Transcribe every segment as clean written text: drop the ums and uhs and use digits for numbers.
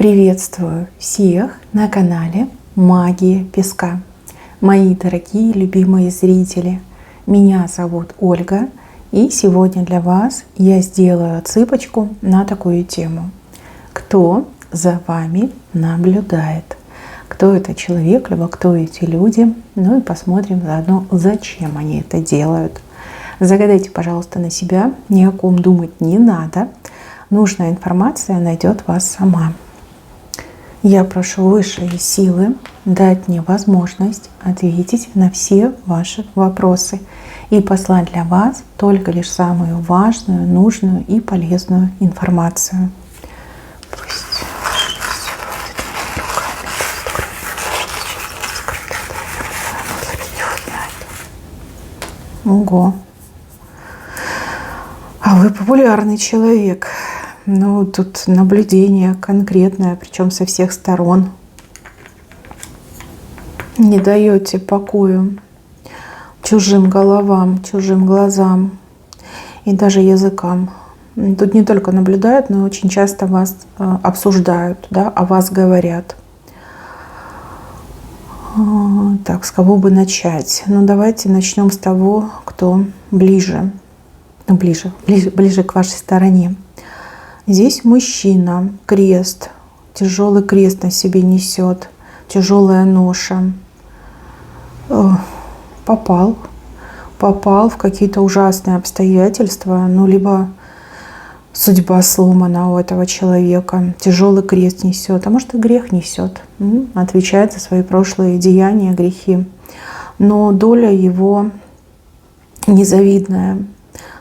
Приветствую всех на канале Магия Песка. Мои дорогие любимые зрители, меня зовут Ольга, и сегодня для вас я сделаю отсыпочку на такую тему. Кто за вами наблюдает? Кто это человек, либо кто эти люди? Ну и посмотрим заодно, зачем они это делают. Загадайте, пожалуйста, на себя, ни о ком думать не надо. Нужная информация найдет вас сама. Я прошу высшие силы дать мне возможность ответить на все ваши вопросы и послать для вас только лишь самую важную, нужную и полезную информацию. Ого! А вы популярный человек. Ну, тут наблюдение конкретное, причем со всех сторон. Не даете покою чужим головам, чужим глазам и даже языкам. Тут не только наблюдают, но очень часто вас обсуждают, да, о вас говорят. Так, с кого бы начать? Ну, давайте начнем с того, кто ближе к вашей стороне. Здесь мужчина, крест, тяжелый крест на себе несет, тяжелая ноша. Попал в какие-то ужасные обстоятельства, ну, либо судьба сломана у этого человека, тяжелый крест несет, а может и грех несет, отвечает за свои прошлые деяния, грехи. Но доля его незавидная,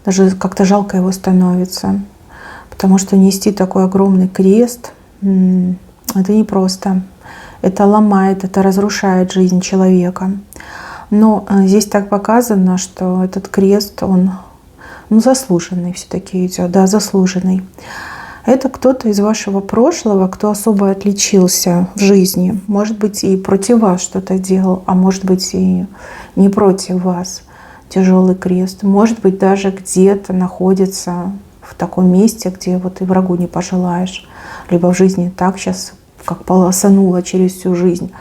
даже как-то жалко его становится. Потому что нести такой огромный крест, это непросто. Это ломает, это разрушает жизнь человека. Но здесь так показано, что этот крест, он заслуженный все-таки идет, да, заслуженный. Это кто-то из вашего прошлого, кто особо отличился в жизни. Может быть, и против вас что-то делал, а может быть, и не против вас. Тяжелый крест. Может быть, даже где-то находится в таком месте, где вот и врагу не пожелаешь. Либо в жизни так сейчас, как полосануло через всю жизнь,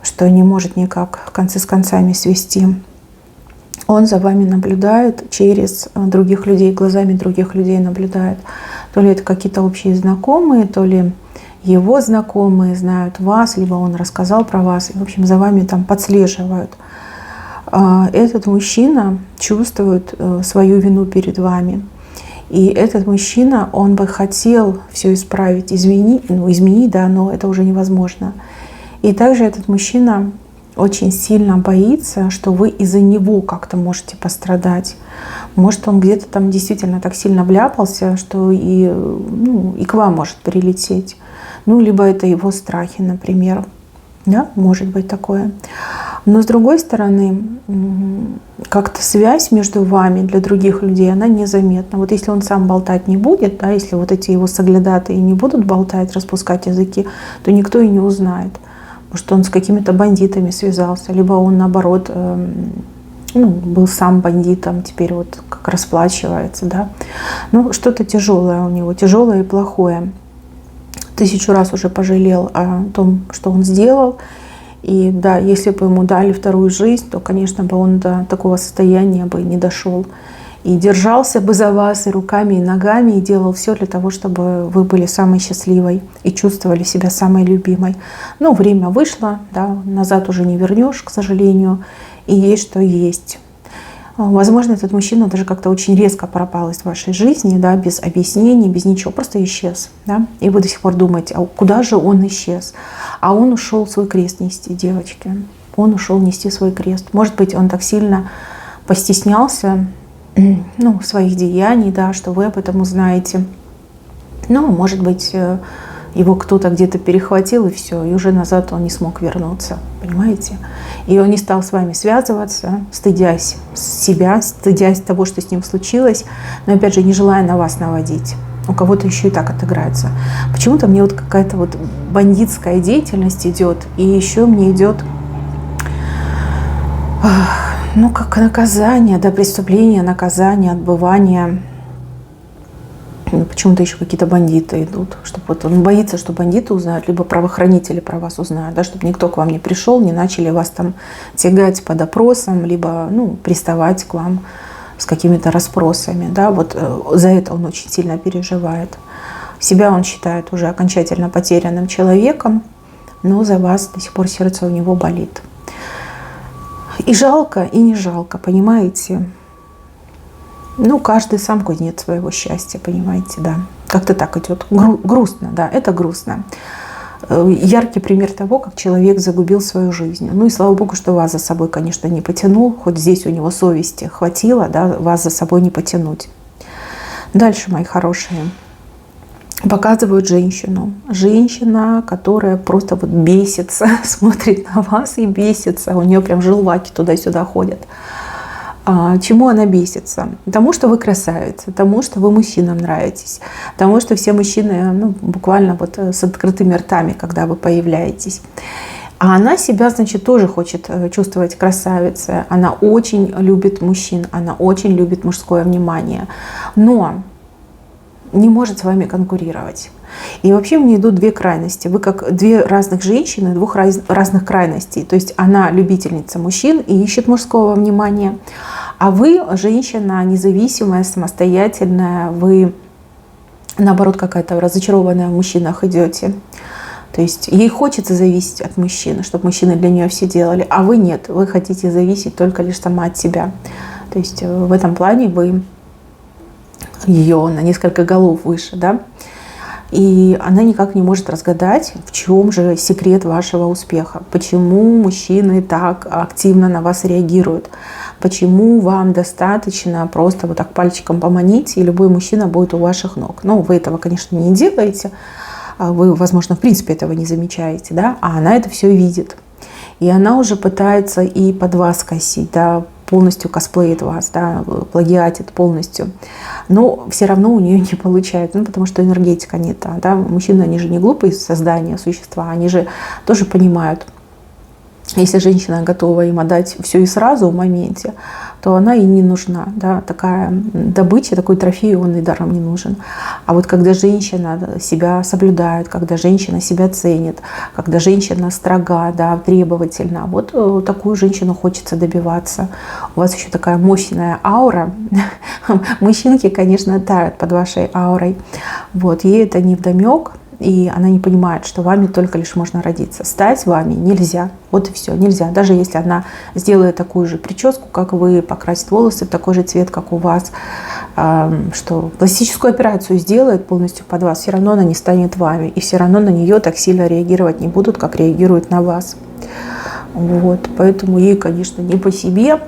что не может никак концы с концами свести. Он за вами наблюдает через других людей, глазами других людей наблюдает. То ли это какие-то общие знакомые, то ли его знакомые знают вас, либо он рассказал про вас. И, в общем, за вами там подслеживают. Этот мужчина чувствует свою вину перед вами. И этот мужчина, он бы хотел все исправить, изменить, да, но это уже невозможно. И также этот мужчина очень сильно боится, что вы из-за него как-то можете пострадать. Может, он где-то там действительно так сильно вляпался, что и к вам может прилететь. Ну, либо это его страхи, например. Да, может быть такое. Но с другой стороны, как-то связь между вами для других людей, она незаметна. Вот если он сам болтать не будет, да, если вот эти его соглядатые не будут болтать, распускать языки, то никто и не узнает. Может, он с какими-то бандитами связался, либо он, наоборот, был сам бандитом, теперь вот как расплачивается. Да. Ну, что-то тяжелое у него, тяжелое и плохое. 1000 раз уже пожалел о том, что он сделал. И да, если бы ему дали вторую жизнь, то, конечно, бы он до такого состояния бы не дошел. И держался бы за вас и руками, и ногами, и делал все для того, чтобы вы были самой счастливой и чувствовали себя самой любимой. Но время вышло, да, назад уже не вернешь, к сожалению, и есть что есть. Возможно, этот мужчина даже как-то очень резко пропал из вашей жизни, да, без объяснений, без ничего, просто исчез. Да? И вы до сих пор думаете, а куда же он исчез? А он ушел свой крест нести, девочки. Он ушел нести свой крест. Может быть, он так сильно постеснялся своих деяний, да, что вы об этом узнаете. Ну, может быть, его кто-то где-то перехватил, и все, и уже назад он не смог вернуться, понимаете? И он не стал с вами связываться, стыдясь себя, стыдясь того, что с ним случилось, но, опять же, не желая на вас наводить. У кого-то еще и так отыграется. Почему-то мне вот какая-то вот бандитская деятельность идет, и еще мне идет, как наказание, да, преступление, наказание, отбывание Почему-то еще какие-то бандиты идут, чтобы вот он боится, что бандиты узнают, либо правоохранители про вас узнают, да, чтобы никто к вам не пришел, не начали вас там тягать по допросам, либо приставать к вам с какими-то расспросами, да, вот за это он очень сильно переживает. Себя он считает уже окончательно потерянным человеком, но за вас до сих пор сердце у него болит. И жалко, и не жалко, понимаете? Каждый сам кузнец своего счастья, понимаете, да. Как-то так идет. Грустно, да, это грустно. Яркий пример того, как человек загубил свою жизнь. И слава богу, что вас за собой, конечно, не потянул. Хоть здесь у него совести хватило, да, вас за собой не потянуть. Дальше, мои хорошие. Показывают женщину. Женщина, которая просто вот бесится, смотрит на вас и бесится. У нее прям желваки туда-сюда ходят. Чему она бесится? Тому, что вы красавица, тому, что вы мужчинам нравитесь, тому, что все мужчины буквально вот с открытыми ртами, когда вы появляетесь. А она себя, значит, тоже хочет чувствовать красавицей. Она очень любит мужчин, она очень любит мужское внимание, но не может с вами конкурировать. И вообще мне идут две крайности. Вы как две разных женщины, двух разных крайностей. То есть она любительница мужчин и ищет мужского внимания. А вы женщина независимая, самостоятельная. Вы, наоборот, какая-то разочарованная в мужчинах идете. То есть ей хочется зависеть от мужчины, чтобы мужчины для нее все делали. А вы нет. Вы хотите зависеть только лишь сама от себя. То есть в этом плане вы ее на несколько голов выше, да? И она никак не может разгадать, в чем же секрет вашего успеха. Почему мужчины так активно на вас реагируют. Почему вам достаточно просто вот так пальчиком поманить, и любой мужчина будет у ваших ног. Вы этого, конечно, не делаете. Вы, возможно, в принципе этого не замечаете, да? А она это все видит. И она уже пытается и под вас косить, да, полностью косплеит вас, да, плагиатит полностью. Но все равно у нее не получается, потому что энергетика не та. Да? Мужчины, они же не глупые создания, существа, они же тоже понимают, если женщина готова им отдать все и сразу в моменте, то она и не нужна. Да? Такая добыча, такой трофей, он и даром не нужен. А вот когда женщина себя соблюдает, когда женщина себя ценит, когда женщина строга, да, требовательна, вот такую женщину хочется добиваться. У вас еще такая мощная аура. Мужчинки, конечно, тают под вашей аурой. Вот. Ей это невдомек. И она не понимает, что вами только лишь можно родиться. Стать вами нельзя. Вот и все, нельзя. Даже если она сделает такую же прическу, как вы, покрасит волосы в такой же цвет, как у вас, что пластическую операцию сделает полностью под вас, все равно она не станет вами. И все равно на нее так сильно реагировать не будут, как реагируют на вас. Вот. Поэтому ей, конечно, не по себе.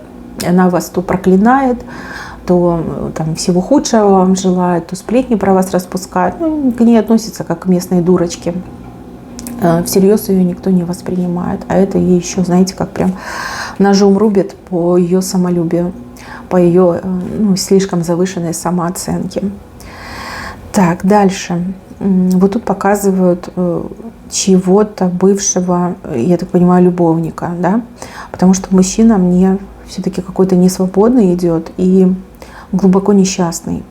Она вас то проклинает, то там всего худшего вам желает, то сплетни про вас распускает. К ней относится как к местной дурочке. Всерьез ее никто не воспринимает. А это ей еще, знаете, как прям ножом рубит по ее самолюбию, по ее слишком завышенной самооценке. Так, дальше. Вот тут показывают чего-то бывшего, я так понимаю, любовника, да? Потому что мужчина мне все-таки какой-то несвободный идет и глубоко несчастный.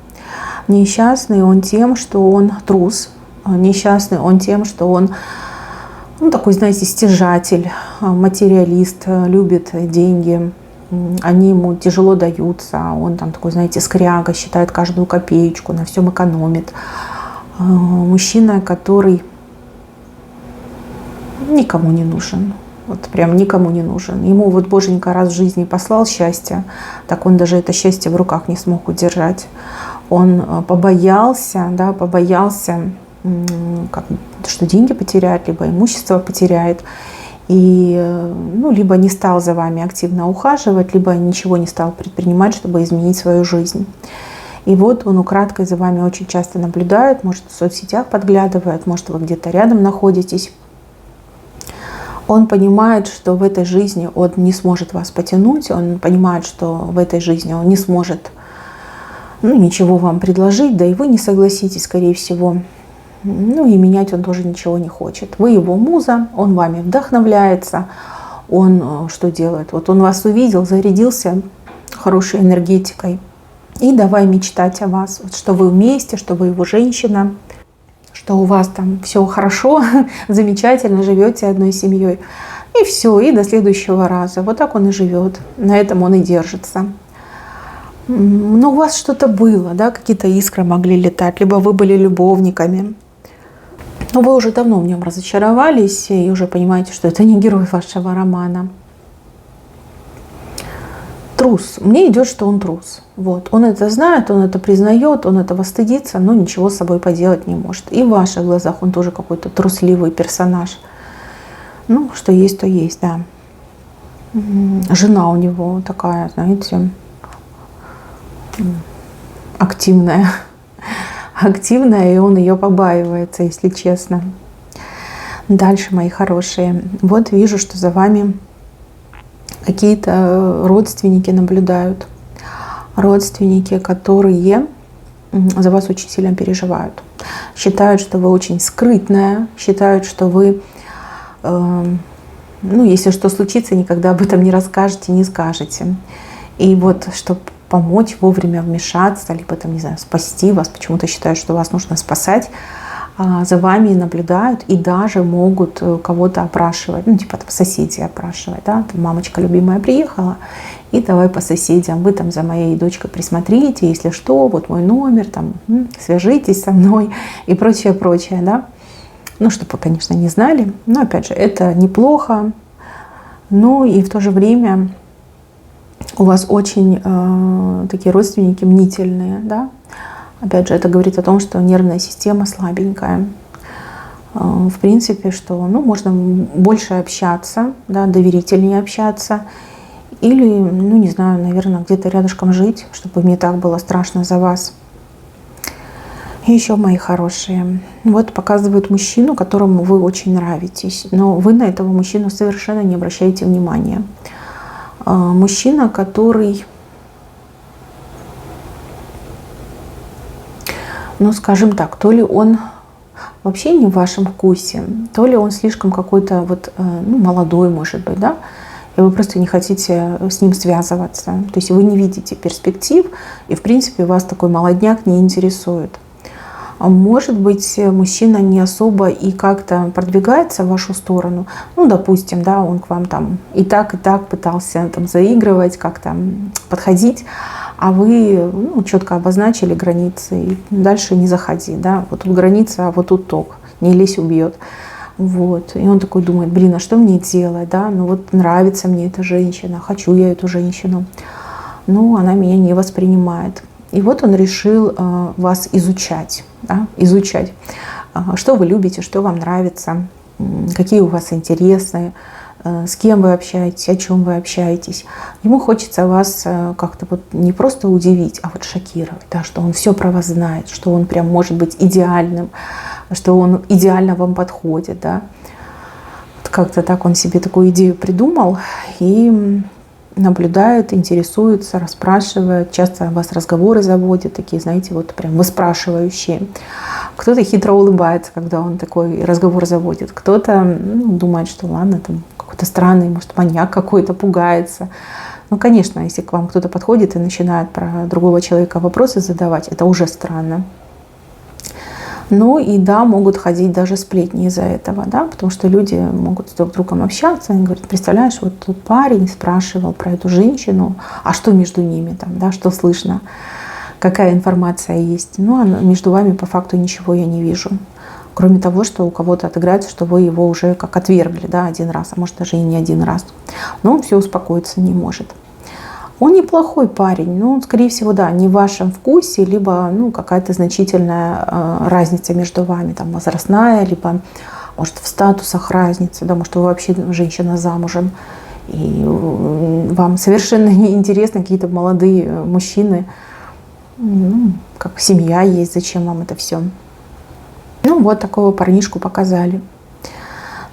Несчастный он тем, что он трус. Несчастный он тем, что он такой, знаете, стяжатель, материалист, любит деньги. Они ему тяжело даются. Он там такой, знаете, скряга, считает каждую копеечку, на всем экономит. Мужчина, который никому не нужен. Вот прям никому не нужен. Ему вот Боженька раз в жизни послал счастье, так он даже это счастье в руках не смог удержать. Он побоялся, что деньги потеряет, либо имущество потеряет. И либо не стал за вами активно ухаживать, либо ничего не стал предпринимать, чтобы изменить свою жизнь. И вот он украдкой за вами очень часто наблюдает, может, в соцсетях подглядывает, может, вы где-то рядом находитесь. Он понимает, что в этой жизни он не сможет вас потянуть, он понимает, что в этой жизни он не сможет ничего вам предложить, да и вы не согласитесь, скорее всего. И менять он тоже ничего не хочет. Вы его муза, он вами вдохновляется, он что делает? Вот он вас увидел, зарядился хорошей энергетикой, И давай мечтать о вас, вот, что вы вместе, что вы его женщина, что у вас там все хорошо, замечательно, живете одной семьей. И все, и до следующего раза. Вот так он и живет, на этом он и держится. Но у вас что-то было, да, какие-то искры могли летать, либо вы были любовниками. Но вы уже давно в нем разочаровались и уже понимаете, что это не герой вашего романа. Трус. Мне идет, что он трус. Вот. Он это знает, он это признает, он этого стыдится, но ничего с собой поделать не может. И в ваших глазах он тоже какой-то трусливый персонаж. Ну, что есть, то есть, да. Жена у него такая, знаете, активная. Активная, и он ее побаивается, если честно. Дальше, мои хорошие. Вот вижу, что за вами какие-то родственники наблюдают. Родственники, которые за вас очень сильно переживают. Считают, что вы очень скрытная, считают, что вы, если что случится, никогда об этом не расскажете, не скажете. И вот, чтобы помочь вовремя вмешаться, либо там, не знаю, спасти вас, почему-то считают, что вас нужно спасать, за вами наблюдают и даже могут кого-то опрашивать, типа там соседей опрашивать, да, там мамочка любимая приехала, и давай по соседям, вы там за моей дочкой присмотрите, если что, вот мой номер, там, свяжитесь со мной и прочее, прочее, да. Ну, чтобы вы, конечно, не знали, но, опять же, это неплохо, но и в то же время у вас очень такие родственники мнительные, да. Опять же, это говорит о том, что нервная система слабенькая. В принципе, что можно больше общаться, да, доверительнее общаться. Или, не знаю, наверное, где-то рядышком жить, чтобы мне так было страшно за вас. И еще, мои хорошие, вот показывают мужчину, которому вы очень нравитесь. Но вы на этого мужчину совершенно не обращаете внимания. Мужчина, который, скажем так, то ли он вообще не в вашем вкусе, то ли он слишком какой-то молодой, может быть, да, и вы просто не хотите с ним связываться. То есть вы не видите перспектив, и, в принципе, вас такой молодняк не интересует. Может быть, мужчина не особо и как-то продвигается в вашу сторону. Допустим, да, он к вам там и так пытался там заигрывать, как-то подходить, а вы четко обозначили границы, и дальше не заходи, да, вот тут граница, а вот тут ток, не лезь, убьет. Вот. И он такой думает, а что мне делать, да, нравится мне эта женщина, хочу я эту женщину, она меня не воспринимает. И вот он решил вас изучать, да, изучать, что вы любите, что вам нравится, какие у вас интересы, с кем вы общаетесь, о чем вы общаетесь. Ему хочется вас как-то не просто удивить, а шокировать, да, что он все про вас знает, что он прям может быть идеальным, что он идеально вам подходит. Да. Как-то так он себе такую идею придумал и наблюдает, интересуется, расспрашивает. Часто вас разговоры заводят, такие, знаете, прям выспрашивающие. Кто-то хитро улыбается, когда он такой разговор заводит. Кто-то думает, что ладно, там какой-то странный, может, маньяк какой-то, пугается. Конечно, если к вам кто-то подходит и начинает про другого человека вопросы задавать, это уже странно. И да, могут ходить даже сплетни из-за этого, да, потому что люди могут друг с другом общаться, они говорят, представляешь, вот тут парень спрашивал про эту женщину, а что между ними там, да, что слышно, какая информация есть. А между вами по факту ничего я не вижу, кроме того, что у кого-то отыграется, что вы его уже как отвергли, да, один раз, а может даже и не один раз, но он все успокоиться не может. Он неплохой парень, но он, скорее всего, да, не в вашем вкусе, либо какая-то значительная разница между вами, там, возрастная, либо, может, в статусах разница, да, может, вы вообще женщина замужем, и вам совершенно неинтересны какие-то молодые мужчины, как семья есть, зачем вам это все. Вот такого парнишку показали.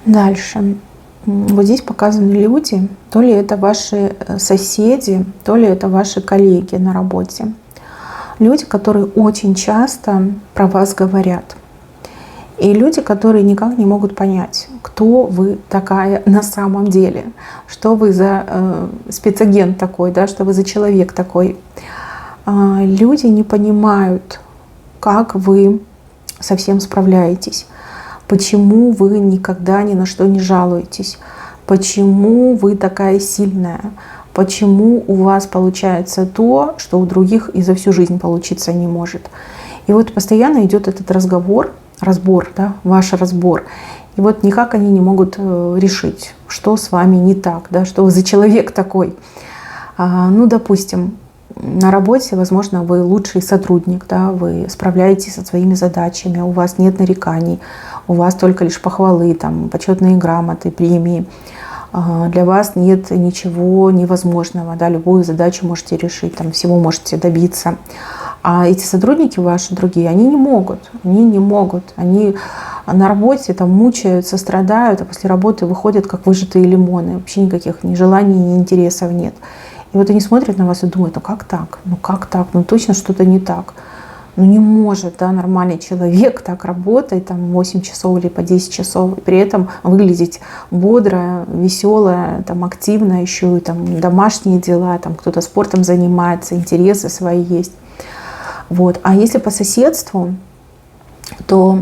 Дальше. Вот здесь показаны люди, то ли это ваши соседи, то ли это ваши коллеги на работе. Люди, которые очень часто про вас говорят. И люди, которые никак не могут понять, кто вы такая на самом деле, что вы за спецагент такой, да, что вы за человек такой. Люди не понимают, как вы со всем справляетесь, почему вы никогда ни на что не жалуетесь, почему вы такая сильная, почему у вас получается то, что у других и за всю жизнь получиться не может. И вот постоянно идет этот разбор, да, ваш разбор. И вот никак они не могут решить, что с вами не так, да, что вы за человек такой. Ну, допустим, на работе, возможно, вы лучший сотрудник, да, вы справляетесь со своими задачами, у вас нет нареканий, у вас только лишь похвалы, там, почетные грамоты, премии. Для вас нет ничего невозможного, да, любую задачу можете решить, там, всего можете добиться. А эти сотрудники ваши другие, они не могут. Они на работе там мучаются, страдают, а после работы выходят как выжатые лимоны. Вообще никаких ни желаний, ни интересов нет. И вот они смотрят на вас и думают, ну как так? Ну точно что-то не так. Ну не может, да, нормальный человек так работать, там 8 часов или по 10 часов, и при этом выглядеть бодрая, веселая, там, активно, еще и там домашние дела, там кто-то спортом занимается, интересы свои есть. Вот. А если по соседству, то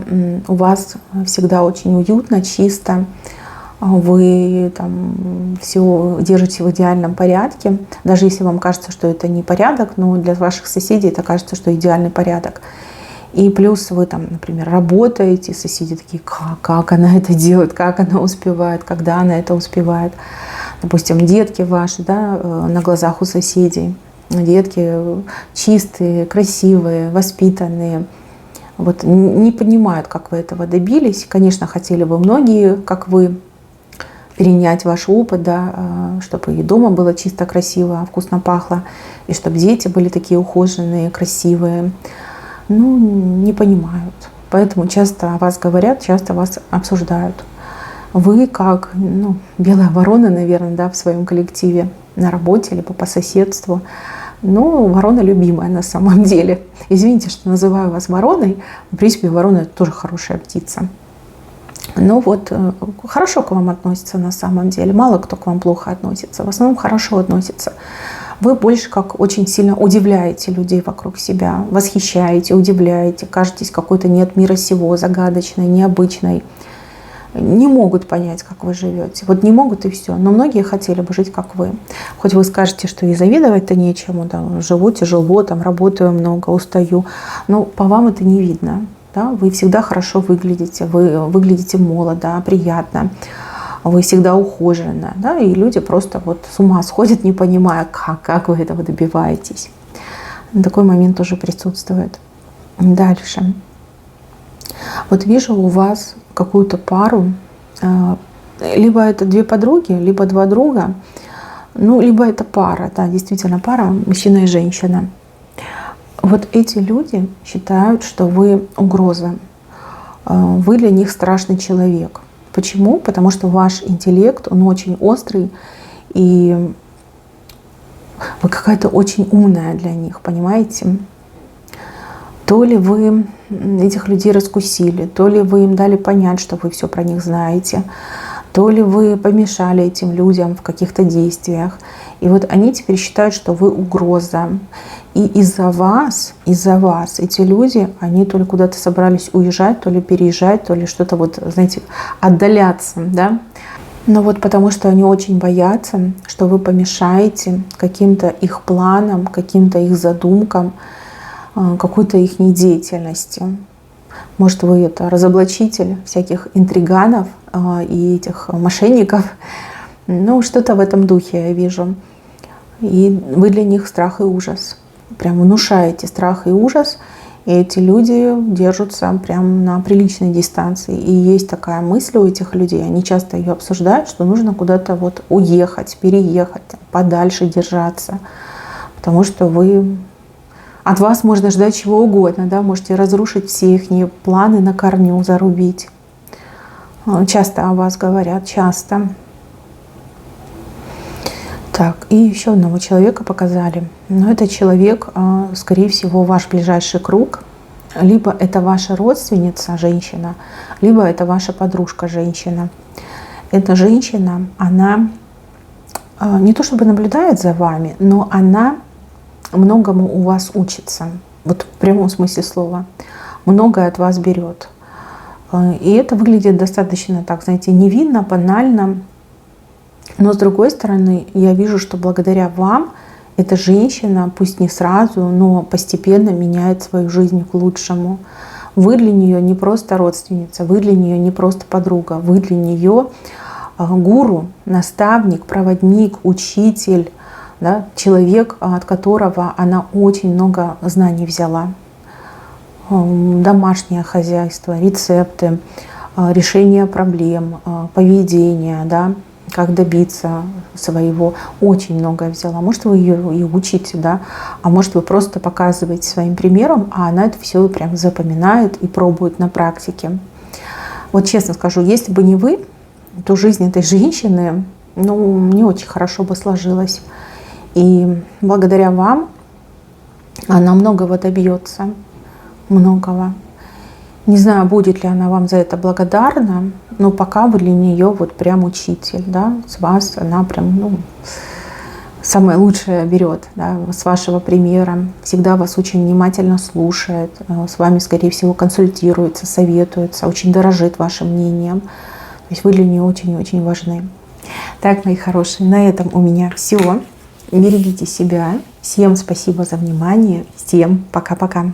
у вас всегда очень уютно, чисто, вы там все держите в идеальном порядке. Даже если вам кажется, что это не порядок, но для ваших соседей это кажется, что идеальный порядок. И плюс вы там, например, работаете, соседи такие, как она это делает, как она успевает, когда она это успевает. Допустим, детки ваши, да, на глазах у соседей. Детки чистые, красивые, воспитанные. Вот, не понимают, как вы этого добились. Конечно, хотели бы многие, как вы, перенять ваш опыт, да, чтобы и дома было чисто, красиво, вкусно пахло, и чтобы дети были такие ухоженные, красивые. Ну, не понимают. Поэтому часто о вас говорят, часто вас обсуждают. Вы как, ну, белая ворона, наверное, да, в своем коллективе, на работе, либо по соседству. Но ворона любимая на самом деле. Извините, что называю вас вороной. В принципе, ворона — это тоже хорошая птица. Но вот хорошо к вам относятся на самом деле. Мало кто к вам плохо относится. В основном хорошо относится. Вы больше как очень сильно удивляете людей вокруг себя. Восхищаете, удивляете. Кажетесь какой-то не от мира сего, загадочной, необычной. Не могут понять, как вы живете. Вот не могут, и все. Но многие хотели бы жить, как вы. Хоть вы скажете, что и завидовать-то нечему. Да, живу тяжело, там, работаю много, устаю. Но по вам это не видно. Да? Вы всегда хорошо выглядите. Вы выглядите молодо, приятно. Вы всегда ухожены. Да? И люди просто вот с ума сходят, не понимая, как вы этого добиваетесь. Такой момент тоже присутствует. Дальше. Вот вижу у вас какую-то пару, либо это две подруги, либо два друга, ну, либо это пара, да, действительно пара, мужчина и женщина. Вот эти люди считают, что вы угроза, вы для них страшный человек. Почему? Потому что ваш интеллект, он очень острый, и вы какая-то очень умная для них, понимаете? То ли вы этих людей раскусили, то ли вы им дали понять, что вы все про них знаете, то ли вы помешали этим людям в каких-то действиях. И вот они теперь считают, что вы угроза. И из-за вас эти люди, они то ли куда-то собрались уезжать, то ли переезжать, то ли что-то вот, знаете, отдаляться, да. Но вот потому что они очень боятся, что вы помешаете каким-то их планам, каким-то их задумкам, какой-то их деятельности. Может, вы это разоблачитель всяких интриганов и этих мошенников. Ну, что-то в этом духе я вижу. И вы для них страх и ужас. Прям внушаете страх и ужас. И эти люди держатся прям на приличной дистанции. И есть такая мысль у этих людей, они часто ее обсуждают, что нужно куда-то вот уехать, переехать, подальше держаться. Потому что от вас можно ждать чего угодно, да, можете разрушить все их планы на корню, зарубить. Часто о вас говорят, часто. Так, и еще одного человека показали. Но этот человек, скорее всего, ваш ближайший круг. Либо это ваша родственница, женщина, либо это ваша подружка, женщина. Эта женщина, она не то чтобы наблюдает за вами, но она многому у вас учится. Вот в прямом смысле слова. Многое от вас берет. И это выглядит достаточно, так, знаете, невинно, банально. Но с другой стороны, я вижу, что благодаря вам эта женщина, пусть не сразу, но постепенно меняет свою жизнь к лучшему. Вы для нее не просто родственница, вы для нее не просто подруга, вы для нее гуру, наставник, проводник, учитель, да, человек, от которого она очень много знаний взяла. Домашнее хозяйство, рецепты, решение проблем, поведение, да, как добиться своего, очень многое взяла. Может, вы ее и учите, да, а может, вы просто показываете своим примером, а она это все прям запоминает и пробует на практике. Вот честно скажу, если бы не вы, то жизнь этой женщины, ну, не очень хорошо бы сложилась. И благодаря вам она многого добьется, многого. Не знаю, будет ли она вам за это благодарна, но пока вы для нее вот прям учитель, да, с вас она прям, ну, самое лучшее берет, да, с вашего примера, всегда вас очень внимательно слушает, с вами, скорее всего, консультируется, советуется, очень дорожит вашим мнением. То есть вы для нее очень-очень важны. Так, мои хорошие, на этом у меня все. Берегите себя. Всем спасибо за внимание. Всем пока-пока.